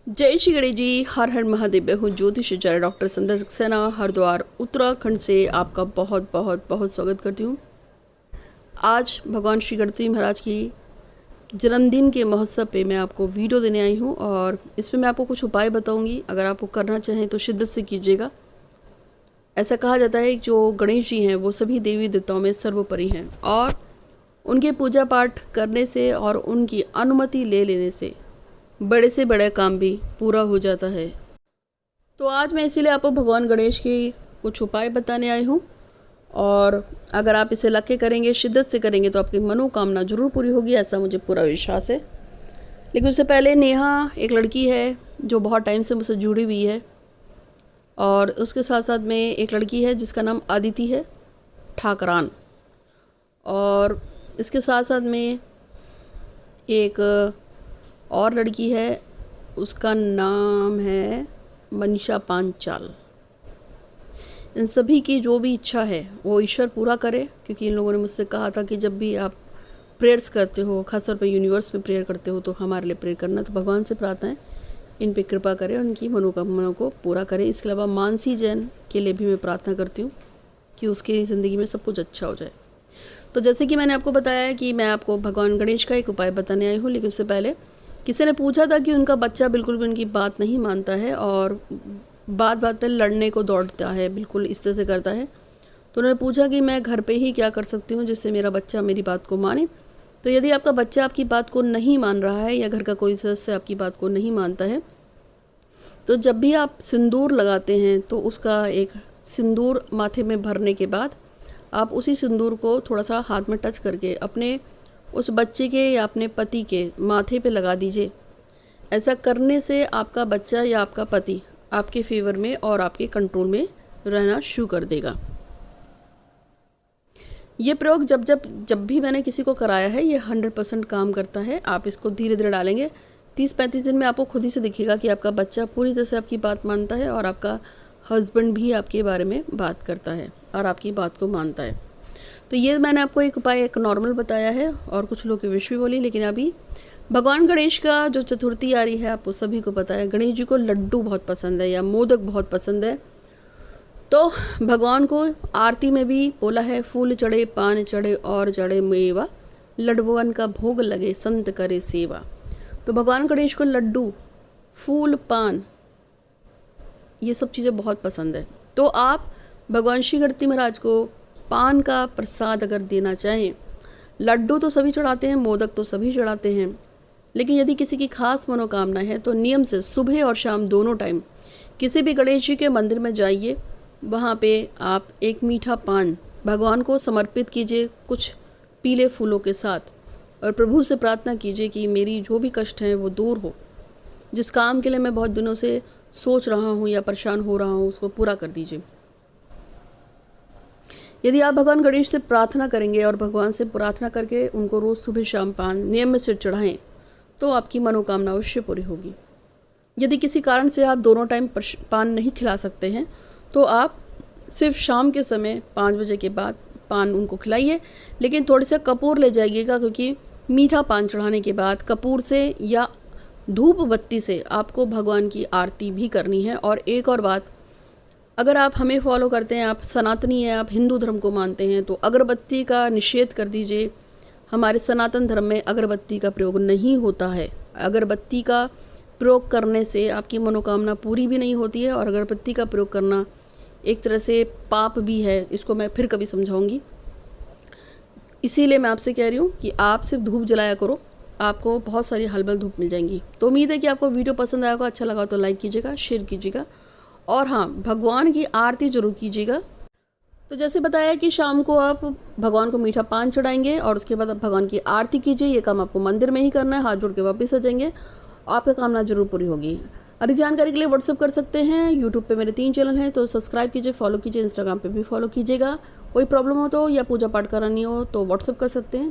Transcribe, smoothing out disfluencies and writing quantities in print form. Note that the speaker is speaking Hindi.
जय श्री गणेश जी। हर हर महादेव। मैं हूँ ज्योतिषाचार्य डॉक्टर संध्या सक्सेना, हरिद्वार उत्तराखंड से आपका बहुत बहुत बहुत स्वागत करती हूँ। आज भगवान श्री गणपति महाराज की जन्मदिन के महोत्सव पे मैं आपको वीडियो देने आई हूँ और इसमें मैं आपको कुछ उपाय बताऊँगी। अगर आपको करना चाहें तो शिद्दत से कीजिएगा। ऐसा कहा जाता है कि जो गणेश जी हैं वो सभी देवी देवताओं में सर्वोपरि हैं और उनके पूजा पाठ करने से और उनकी अनुमति ले लेने से बड़े से बड़ा काम भी पूरा हो जाता है। तो आज मैं इसीलिए आपको भगवान गणेश के कुछ उपाय बताने आई हूँ और अगर आप इसे लग के करेंगे, शिद्दत से करेंगे तो आपकी मनोकामना जरूर पूरी होगी, ऐसा मुझे पूरा विश्वास है। लेकिन उससे पहले नेहा एक लड़की है जो बहुत टाइम से मुझसे जुड़ी हुई है और उसके साथ साथ में एक लड़की है जिसका नाम आदिति है ठाकरान, और इसके साथ साथ में एक और लड़की है, उसका नाम है मनीषा पांचाल। इन सभी की जो भी इच्छा है वो ईश्वर पूरा करे, क्योंकि इन लोगों ने मुझसे कहा था कि जब भी आप प्रेयर्स करते हो, खासतौर पर यूनिवर्स में प्रेयर करते हो, तो हमारे लिए प्रेयर करना। तो भगवान से प्रार्थना है इन पे कृपा करे और इनकी मनोकामनाओं को पूरा करे। इसके अलावा मानसी जैन के लिए भी मैं प्रार्थना करती हूँ कि उसकी ज़िंदगी में सब कुछ अच्छा हो जाए। तो जैसे कि मैंने आपको बताया है कि मैं आपको भगवान गणेश का एक उपाय बताने आई हूँ, लेकिन उससे पहले किसी ने पूछा था कि उनका बच्चा बिल्कुल भी उनकी बात नहीं मानता है और बात बात पे लड़ने को दौड़ता है, बिल्कुल इस तरह से करता है। तो उन्होंने पूछा कि मैं घर पे ही क्या कर सकती हूँ जिससे मेरा बच्चा मेरी बात को माने। तो यदि आपका बच्चा आपकी बात को नहीं मान रहा है या घर का कोई सदस्य आपकी बात को नहीं मानता है, तो जब भी आप सिंदूर लगाते हैं तो उसका एक सिंदूर माथे में भरने के बाद आप उसी सिंदूर को थोड़ा सा हाथ में टच करके अपने उस बच्चे के या अपने पति के माथे पे लगा दीजिए। ऐसा करने से आपका बच्चा या आपका पति आपके फेवर में और आपके कंट्रोल में रहना शुरू कर देगा। ये प्रयोग जब भी मैंने किसी को कराया है ये 100% काम करता है। आप इसको धीरे धीरे डालेंगे, 30-35 दिन में आपको खुद ही से दिखेगा कि आपका बच्चा पूरी तरह से आपकी बात मानता है और आपका हस्बैंड भी आपके बारे में बात करता है और आपकी बात को मानता है। तो ये मैंने आपको एक उपाय एक नॉर्मल बताया है और कुछ लोग की विश भी बोली। लेकिन अभी भगवान गणेश का जो चतुर्थी आ रही है, आपको सभी को पता है गणेश जी को लड्डू बहुत पसंद है या मोदक बहुत पसंद है। तो भगवान को आरती में भी बोला है, फूल चढ़े पान चढ़े और चढ़े मेवा, लड्डुअन का भोग लगे संत करे सेवा। तो भगवान गणेश को लड्डू, फूल, पान, ये सब चीज़ें बहुत पसंद है। तो आप भगवान श्री गणपति महाराज को पान का प्रसाद अगर देना चाहें, लड्डू तो सभी चढ़ाते हैं, मोदक तो सभी चढ़ाते हैं, लेकिन यदि किसी की खास मनोकामना है तो नियम से सुबह और शाम दोनों टाइम किसी भी गणेश जी के मंदिर में जाइए, वहाँ पे आप एक मीठा पान भगवान को समर्पित कीजिए कुछ पीले फूलों के साथ और प्रभु से प्रार्थना कीजिए कि मेरी जो भी कष्ट हैं वो दूर हो, जिस काम के लिए मैं बहुत दिनों से सोच रहा हूँ या परेशान हो रहा हूँ उसको पूरा कर दीजिए। यदि आप भगवान गणेश से प्रार्थना करेंगे और भगवान से प्रार्थना करके उनको रोज़ सुबह शाम पान नियमित से चढ़ाएं तो आपकी मनोकामना अवश्य पूरी होगी। यदि किसी कारण से आप दोनों टाइम पान नहीं खिला सकते हैं तो आप सिर्फ शाम के समय 5 बजे के बाद पान उनको खिलाइए, लेकिन थोड़ी सा कपूर ले जाइएगा, क्योंकि मीठा पान चढ़ाने के बाद कपूर से या धूप बत्ती से आपको भगवान की आरती भी करनी है। और एक और बात, अगर आप हमें फॉलो करते हैं, आप सनातनी हैं, आप हिंदू धर्म को मानते हैं, तो अगरबत्ती का निषेध कर दीजिए। हमारे सनातन धर्म में अगरबत्ती का प्रयोग नहीं होता है। अगरबत्ती का प्रयोग करने से आपकी मनोकामना पूरी भी नहीं होती है और अगरबत्ती का प्रयोग करना एक तरह से पाप भी है। इसको मैं फिर कभी समझाऊंगी। इसीलिए मैं आपसे कह रही हूँ कि आप सिर्फ धूप जलाया करो, आपको बहुत सारी हलबल धूप मिल जाएंगी। तो उम्मीद है कि आपको वीडियो पसंद आएगा, अच्छा लगा तो लाइक कीजिएगा, शेयर कीजिएगा और हाँ, भगवान की आरती जरूर कीजिएगा। तो जैसे बताया कि शाम को आप भगवान को मीठा पान चढ़ाएंगे और उसके बाद आप भगवान की आरती कीजिए। ये काम आपको मंदिर में ही करना है, हाथ जोड़ के वापस आ जाएंगे, आपका कामना जरूर पूरी होगी। अधिक जानकारी के लिए व्हाट्सअप कर सकते हैं। यूट्यूब पे मेरे 3 चैनल हैं, तो सब्सक्राइब कीजिए, फॉलो कीजिए, इंस्टाग्राम पे भी फॉलो कीजिएगा। कोई प्रॉब्लम हो तो या पूजा पाठ करानी हो तो व्हाट्सअप कर सकते हैं।